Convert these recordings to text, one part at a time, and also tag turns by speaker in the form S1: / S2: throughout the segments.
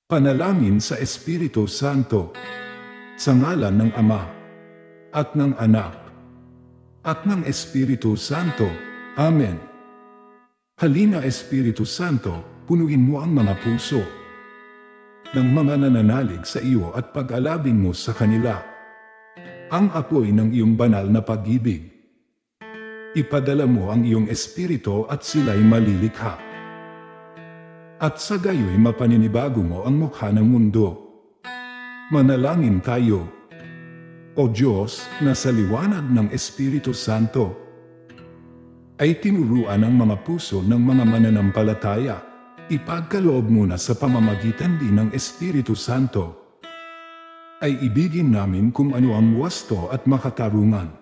S1: Panalangin sa Espiritu Santo. Sa ngalan ng Ama, at ng Anak, at ng Espiritu Santo. Amen. Halina Espiritu Santo, punuin mo ang mga puso ng mga nananalig sa iyo at pag-alabin mo sa kanila ang apoy ng iyong banal na pag-ibig. Ipadala mo ang iyong Espiritu at sila'y malilikha. At sa gayo'y mapaninibago mo ang mukha ng mundo. Manalangin tayo. O Diyos, na sa liwanag ng Espiritu Santo ay tinuruan ang mga puso ng mga mananampalataya, ipagkaloob mo na sa pamamagitan din ng Espiritu Santo ay ibigin namin kung ano ang wasto at makatarungan,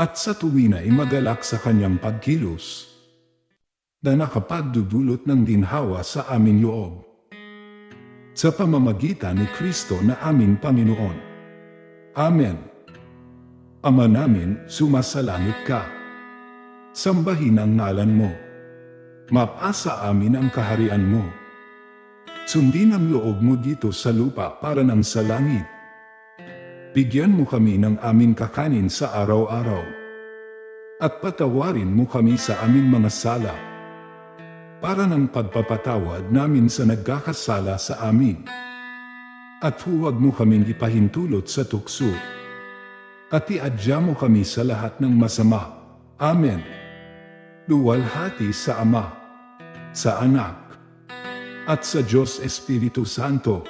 S1: at sa tuwin ay magalak sa kanyang pagkilos na nakapagdudulot ng ginhawa sa aming loob. Sa pamamagitan ni Kristo na aming Panginoon. Amen. Ama namin, sumasalangit ka. Sambahin ang ngalan mo. Mapasa amin ang kaharian mo. Sundin ang loob mo dito sa lupa para ng sa langit. Bigyan mo kami ng aming kakanin sa araw-araw. At patawarin mo kami sa aming mga sala, para ng pagpapatawad namin sa nagkakasala sa amin. At huwag mo kaming ipahintulot sa tukso, at iadya mo kami sa lahat ng masama. Amen. Luwalhati sa Ama, sa Anak, at sa Diyos Espiritu Santo,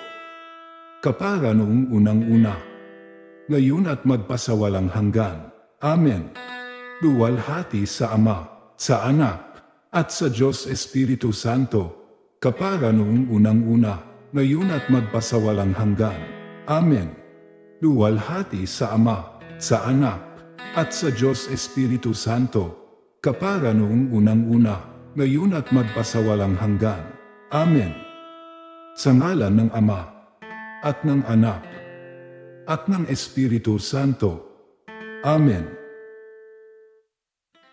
S1: kapara noong unang-una, ngayon at magpasawalang hanggan. Amen. Luwalhati sa Ama, sa Anak, at sa Diyos Espiritu Santo, kapara noong unang-una, ngayon at magpasawalang hanggan. Amen. Luwalhati sa Ama, sa Anak, at sa Diyos Espiritu Santo, kapara noong unang-una, ngayon at magpasawalang hanggan. Amen. Sa ngalan ng Ama, at ng Anak, at ng Espiritu Santo. Amen.